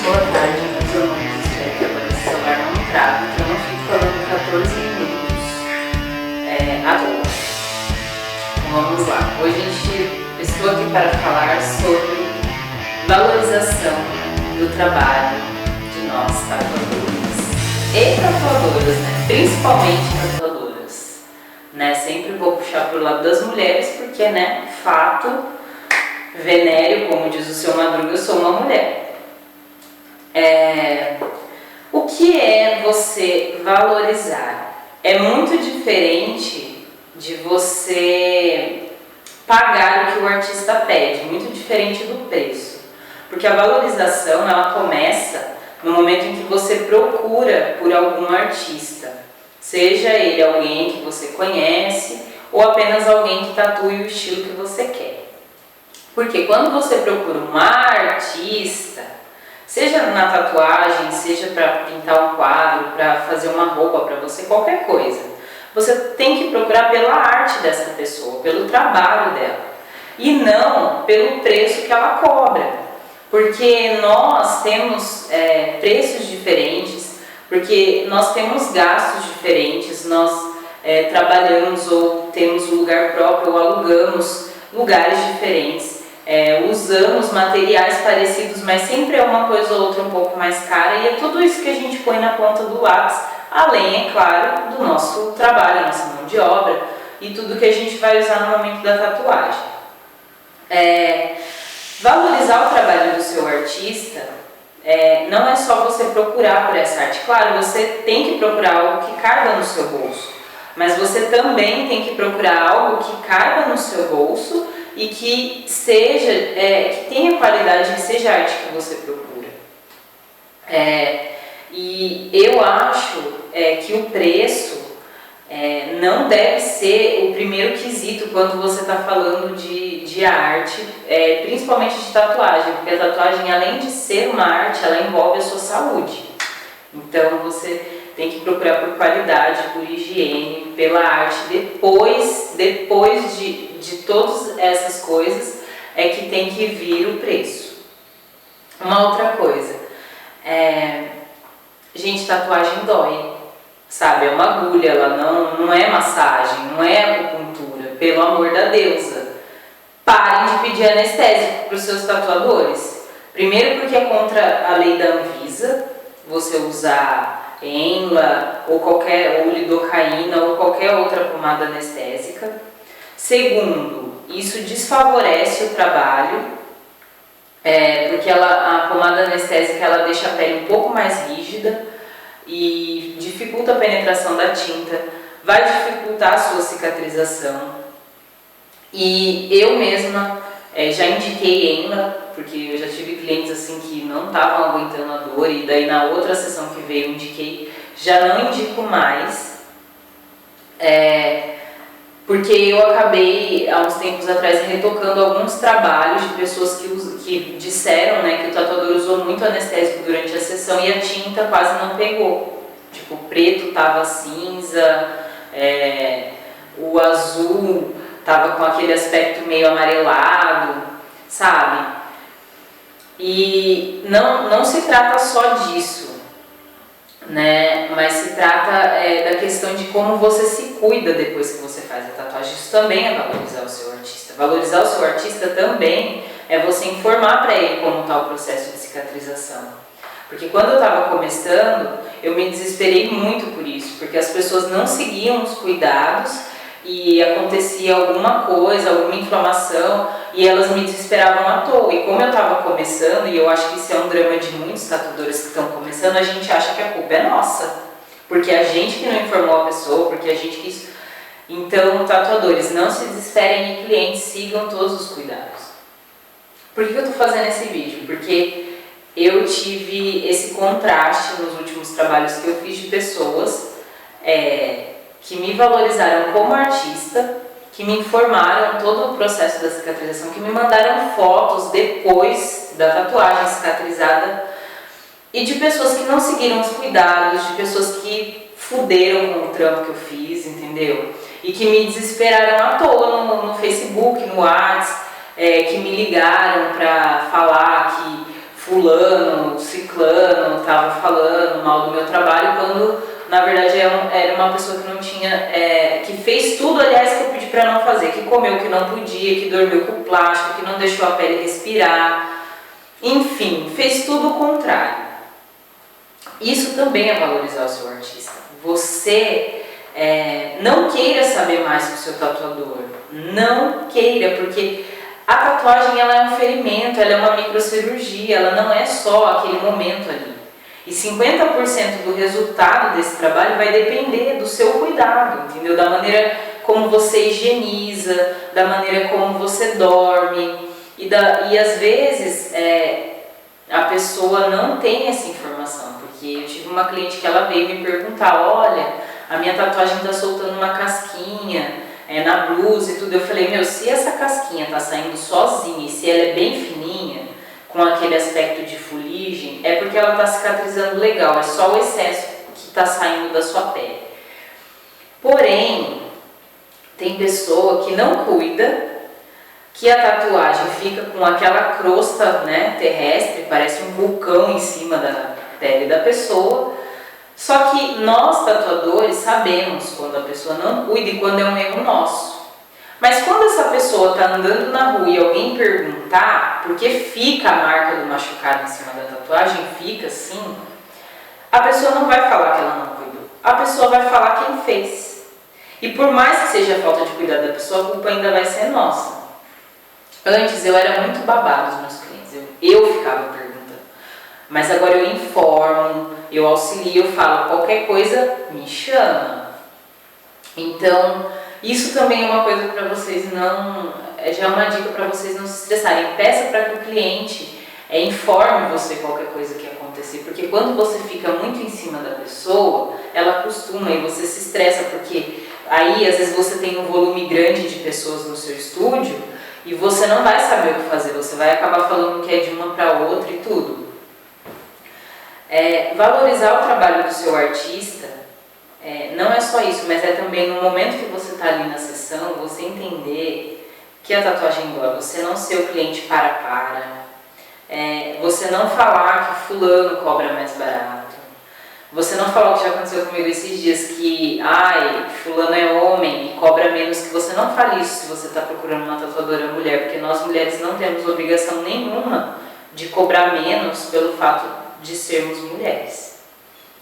Boa tarde, meus alunos. Espero que agora o celular não trave, que eu não fico falando 14 minutos à toa. Então vamos lá. Hoje estou aqui para falar sobre valorização do trabalho de nós, tatuadoras e tatuadoras, né? Principalmente tatuadoras. Né? Sempre vou puxar para o lado das mulheres, porque, né, fato, venéreo, como diz o seu Madruga, eu sou uma mulher. O que é você valorizar? É muito diferente de você pagar o que o artista pede, muito diferente do preço. Porque a valorização, ela começa no momento em que você procura por algum artista, seja ele alguém que você conhece ou apenas alguém que tatue o estilo que você quer. Porque quando você procura um artista, seja na tatuagem, seja para pintar um quadro, para fazer uma roupa para você, qualquer coisa, você tem que procurar pela arte dessa pessoa, pelo trabalho dela, e não pelo preço que ela cobra, porque nós temos preços diferentes, porque nós temos gastos diferentes, nós trabalhamos ou temos um lugar próprio ou alugamos lugares diferentes. Usamos materiais parecidos, mas sempre é uma coisa ou outra um pouco mais cara, e é tudo isso que a gente põe na ponta do lápis, além, é claro, do nosso trabalho, a nossa mão de obra e tudo que a gente vai usar no momento da tatuagem. Valorizar o trabalho do seu artista não é só você procurar por essa arte. Claro, você tem que procurar algo que caiba no seu bolso, mas você também tem que procurar algo que caiba no seu bolso e que seja, que tenha qualidade, que seja a arte que você procura. E eu acho que o preço não deve ser o primeiro quesito quando você está falando de arte, principalmente de tatuagem, porque a tatuagem, além de ser uma arte, ela envolve a sua saúde. Então você tem que procurar por qualidade, por higiene, pela arte. Depois de todas essas coisas é que tem que vir o preço. Uma outra coisa, gente, tatuagem dói, sabe? É uma agulha, ela não é massagem, não é acupuntura, pelo amor da deusa. Parem de pedir anestésico para os seus tatuadores. Primeiro porque é contra a lei da Anvisa, você usar Enla ou lidocaína ou qualquer outra pomada anestésica. Segundo, isso desfavorece o trabalho, porque a pomada anestésica ela deixa a pele um pouco mais rígida e dificulta a penetração da tinta, vai dificultar a sua cicatrização. E eu mesma já indiquei Enla, porque eu já tive clientes assim que não estavam aguentando a dor, e daí na outra sessão que veio eu indiquei, já não indico mais, porque eu acabei há uns tempos atrás retocando alguns trabalhos de pessoas que disseram, né, que o tatuador usou muito anestésico durante a sessão e a tinta quase não pegou. Tipo, o preto tava cinza, o azul tava com aquele aspecto meio amarelado, sabe? E não se trata só disso, né? Mas se trata da questão de como você se cuida depois que você faz a tatuagem. Isso também é valorizar o seu artista. Valorizar o seu artista também é você informar para ele como está o processo de cicatrização. Porque quando eu estava começando, eu me desesperei muito por isso, porque as pessoas não seguiam os cuidados e acontecia alguma coisa, alguma inflamação, e elas me desesperavam à toa. E como eu estava começando, e eu acho que isso é um drama de muitos tatuadores que estão começando, a gente acha que a culpa é nossa, porque a gente que não informou a pessoa, porque a gente quis. Então, tatuadores, não se desesperem e clientes sigam todos os cuidados. Por que eu estou fazendo esse vídeo? Porque eu tive esse contraste nos últimos trabalhos que eu fiz de pessoas que me valorizaram como artista, que me informaram todo o processo da cicatrização, que me mandaram fotos depois da tatuagem cicatrizada, e de pessoas que não seguiram os cuidados, de pessoas que fuderam com o trampo que eu fiz, entendeu? E que me desesperaram à toa no Facebook, no WhatsApp, que me ligaram pra falar que fulano, ciclano estava falando mal do meu trabalho, quando na verdade era uma pessoa que não tinha, que fez tudo, aliás, que eu pedi para não fazer, que comeu o que não podia, que dormiu com plástico, que não deixou a pele respirar, enfim, fez tudo o contrário. Isso também é valorizar o seu artista. Você não queira saber mais que o seu tatuador, não queira, porque a tatuagem ela é um ferimento, ela é uma microcirurgia, ela não é só aquele momento ali. E 50% do resultado desse trabalho vai depender do seu cuidado, entendeu? Da maneira como você higieniza, da maneira como você dorme. E às vezes a pessoa não tem essa informação, porque eu tive uma cliente que ela veio me perguntar, olha, a minha tatuagem está soltando uma casquinha na blusa e tudo. Eu falei, meu, se essa casquinha está saindo sozinha e se ela é bem fininha, com aquele aspecto de fuligem, é porque ela está cicatrizando legal, é só o excesso que está saindo da sua pele. Porém, tem pessoa que não cuida, que a tatuagem fica com aquela crosta, né, terrestre, parece um vulcão em cima da pele da pessoa. Só que nós tatuadores sabemos quando a pessoa não cuida e quando é um erro nosso. Mas quando essa pessoa está andando na rua e alguém perguntar, porque fica a marca do machucado em cima da tatuagem, fica assim, a pessoa não vai falar que ela não cuidou. A pessoa vai falar quem fez. E por mais que seja falta de cuidado da pessoa, a culpa ainda vai ser nossa. Antes eu era muito babado dos meus clientes, eu ficava perguntando. Mas agora eu informo, eu auxilio, eu falo, qualquer coisa me chama. Então, isso também é uma coisa para vocês não... já é uma dica para vocês não se estressarem. Peça para que o cliente informe você qualquer coisa que acontecer, porque quando você fica muito em cima da pessoa, ela acostuma e você se estressa, porque aí às vezes você tem um volume grande de pessoas no seu estúdio e você não vai saber o que fazer, você vai acabar falando que é de uma para outra e tudo. Valorizar o trabalho do seu artista não é só isso, mas é também no momento que você está ali na sessão, você entender que a tatuagem dói, você não ser o cliente para. Você não falar que fulano cobra mais barato. Você não falar o que já aconteceu comigo esses dias, que fulano é homem e cobra menos, que você não fale isso se você está procurando uma tatuadora mulher, porque nós mulheres não temos obrigação nenhuma de cobrar menos pelo fato de sermos mulheres.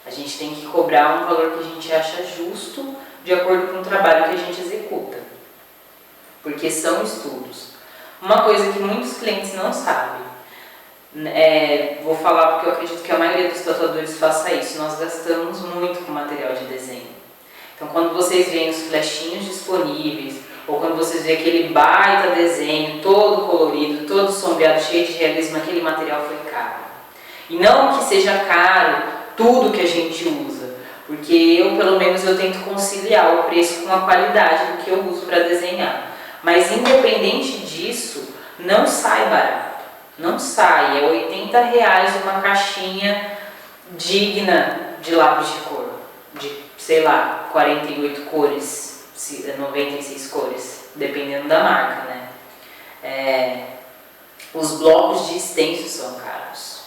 A gente tem que cobrar um valor que a gente acha justo de acordo com o trabalho que a gente executa, porque são estudos. Uma coisa que muitos clientes não sabem, vou falar porque eu acredito que a maioria dos tatuadores faça isso, nós gastamos muito com material de desenho. Então quando vocês veem os flechinhos disponíveis, ou quando vocês veem aquele baita desenho, todo colorido, todo sombreado, cheio de realismo, aquele material foi caro. E não que seja caro tudo que a gente usa, porque eu, pelo menos, eu tento conciliar o preço com a qualidade do que eu uso para desenhar. Mas independente disso, não sai barato. Não sai, é R$80 uma caixinha digna de lápis de cor, de, sei lá, 48 cores, 96 cores, dependendo da marca, né? Os blocos de stencil são caros,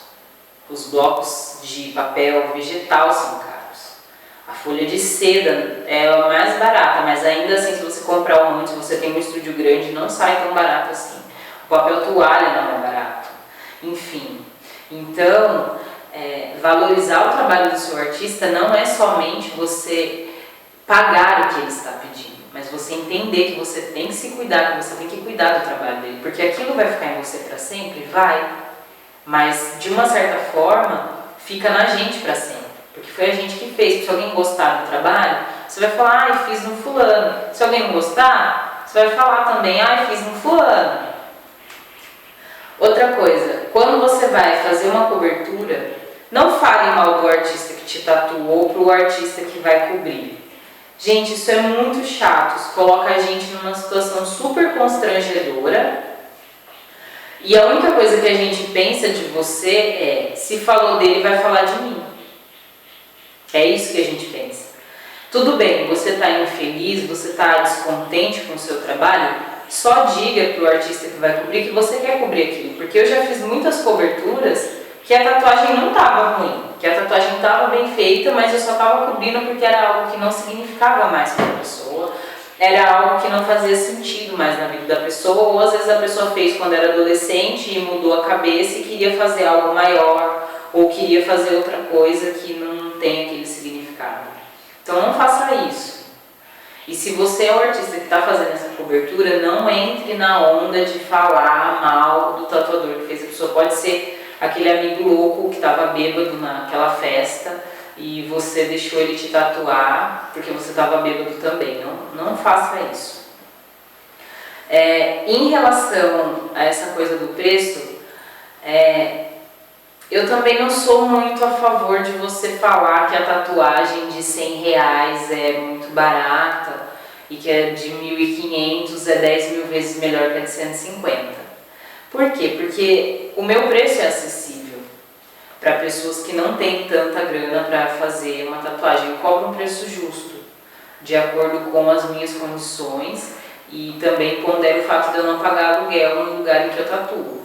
os blocos de papel vegetal são caros, a folha de seda é a mais barata, mas ainda assim, se você comprar um monte, se você tem um estúdio grande, não sai tão barato assim. O papel toalha não é barato, enfim. Então, valorizar o trabalho do seu artista não é somente você pagar o que ele está pedindo, mas você entender que você tem que se cuidar, que você tem que cuidar do trabalho dele, porque aquilo vai ficar em você para sempre? Vai, mas de uma certa forma fica na gente para sempre, porque foi a gente que fez. Se alguém gostar do trabalho, você vai falar, fiz no fulano. Se alguém não gostar, você vai falar também, fiz no fulano. Outra coisa, quando você vai fazer uma cobertura, não fale mal do artista que te tatuou para o artista que vai cobrir. Gente, isso é muito chato, isso coloca a gente numa situação super constrangedora. E a única coisa que a gente pensa de você se falou dele, vai falar de mim. É isso que a gente pensa. Tudo bem, você está infeliz, você está descontente com o seu trabalho, só diga para o artista que vai cobrir que você quer cobrir aquilo, porque eu já fiz muitas coberturas que a tatuagem não estava ruim, que a tatuagem estava bem feita, mas eu só estava cobrindo porque era algo que não significava mais para a pessoa, era algo que não fazia sentido mais na vida da pessoa, ou às vezes a pessoa fez quando era adolescente e mudou a cabeça e queria fazer algo maior, ou queria fazer outra coisa que não tem aquele significado. Então não faça isso. E se você é o artista que está fazendo essa cobertura, não entre na onda de falar mal do tatuador que fez. A pessoa pode ser aquele amigo louco que estava bêbado naquela festa e você deixou ele te tatuar porque você estava bêbado também. Não faça isso. Em relação a essa coisa do preço, eu também não sou muito a favor de você falar que a tatuagem de R$100 é muito barata e que a de 1.500 é 10 mil vezes melhor que a de 150. Por quê? Porque o meu preço é acessível para pessoas que não têm tanta grana para fazer uma tatuagem. Eu cobro um preço justo, de acordo com as minhas condições, e também pondero o fato de eu não pagar aluguel no lugar em que eu tatuo.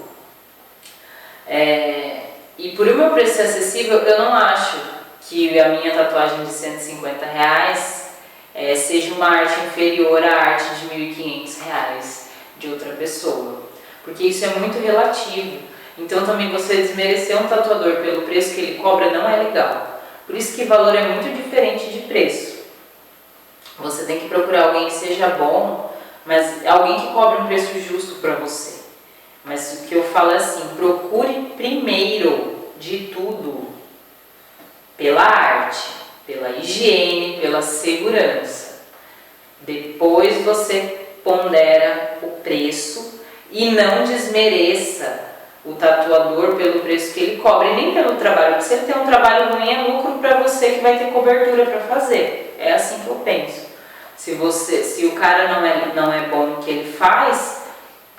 E por o meu preço ser acessível, eu não acho que a minha tatuagem de R$150 seja uma arte inferior à arte de R$1.500 de outra pessoa. Porque isso é muito relativo. Então também você desmerecer um tatuador pelo preço que ele cobra não é legal. Por isso que valor é muito diferente de preço. Você tem que procurar alguém que seja bom, mas alguém que cobre um preço justo para você. Mas o que eu falo é assim, procure primeiro de tudo pela arte, pela higiene, pela segurança. Depois você pondera o preço e não desmereça o tatuador pelo preço que ele cobra e nem pelo trabalho. Porque se ele tem um trabalho ruim, é lucro para você que vai ter cobertura para fazer. É assim que eu penso. Se o cara não é bom no que ele faz,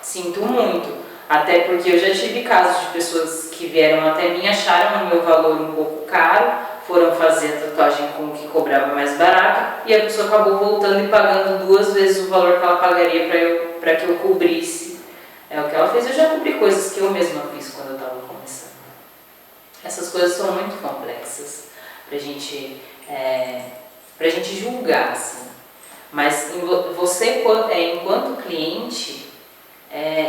sinto muito. Até porque eu já tive casos de pessoas que vieram até mim, acharam o meu valor um pouco caro, foram fazer a tatuagem com o que cobrava mais barato e a pessoa acabou voltando e pagando 2 vezes o valor que ela pagaria para que eu cobrisse o que ela fez. Eu já cobri coisas que eu mesma fiz quando eu estava começando. Essas coisas são muito complexas pra gente julgar, assim. Mas você, enquanto cliente,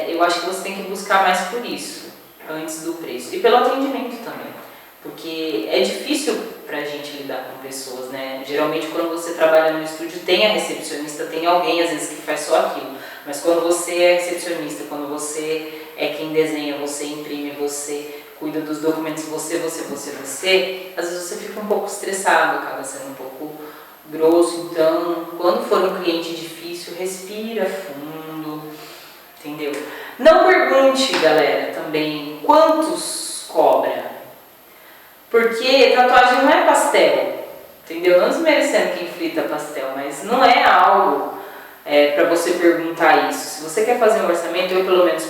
eu acho que você tem que buscar mais por isso, antes do preço. E pelo atendimento também. Porque é difícil pra gente lidar com pessoas, né? Geralmente quando você trabalha no estúdio tem a recepcionista, tem alguém às vezes que faz só aquilo. Mas quando você é recepcionista, quando você é quem desenha, você imprime, você cuida dos documentos, você, às vezes você fica um pouco estressado, acaba sendo um pouco grosso. Então, quando for um cliente difícil, respira fundo, entendeu? Não pergunte, galera, também quantos cobra. Porque tatuagem não é pastel, entendeu? Não desmerecendo quem frita pastel, mas não é algo para você perguntar isso. Se você quer fazer um orçamento, eu pelo menos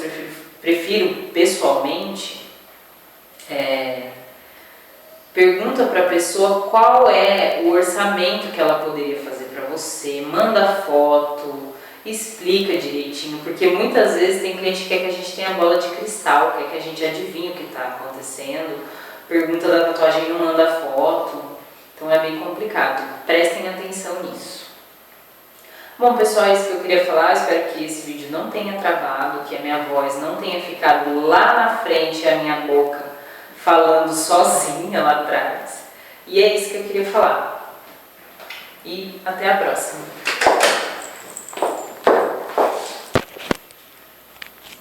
prefiro pessoalmente, pergunta para a pessoa qual é o orçamento que ela poderia fazer para você, manda foto, explica direitinho, porque muitas vezes tem cliente que quer que a gente tenha bola de cristal, quer que a gente adivinhe o que está acontecendo, pergunta da tatuagem e não manda foto, então é bem complicado. Prestem atenção nisso. Bom, pessoal, é isso que eu queria falar. Espero que esse vídeo não tenha travado, que a minha voz não tenha ficado lá na frente, a minha boca falando sozinha lá atrás. E é isso que eu queria falar. E até a próxima.